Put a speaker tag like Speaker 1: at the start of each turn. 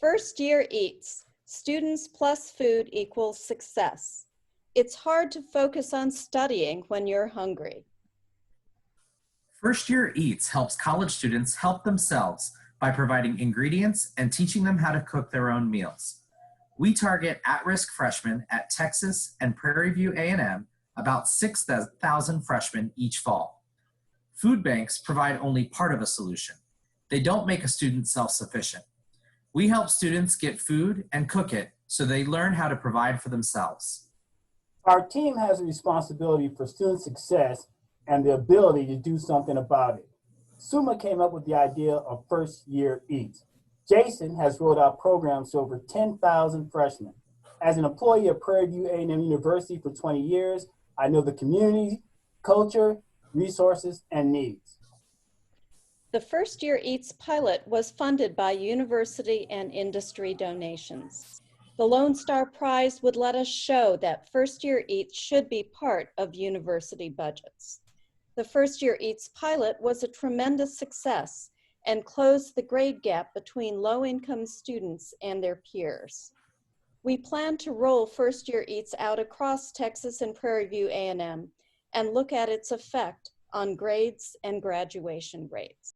Speaker 1: First year eats. Students plus food equals success. It's hard to focus on studying when you're hungry.
Speaker 2: First Year Eats helps college students help themselves by providing ingredients and teaching them how to cook their own meals. We target at-risk freshmen at Texas and Prairie View A&M, about 6,000 freshmen each fall. Food banks provide only part of a solution. They don't make a student self-sufficient. We help students get food and cook it so they learn how to provide for themselves.
Speaker 3: Our team has a responsibility for student success and the ability to do something about it. Suma came up with the idea of First Year Eats. Jason has rolled out programs to over 10,000 freshmen. As an employee of Prairie View A&M University for 20 years, I know the community, culture, resources, and needs.
Speaker 1: The First Year Eats pilot was funded by university and industry donations. The Lone Star Prize would let us show that First Year Eats should be part of university budgets. The First Year Eats pilot was a tremendous success and closed the grade gap between low-income students and their peers. We plan to roll First Year Eats out across Texas and Prairie View A&M and look at its effect on grades and graduation rates.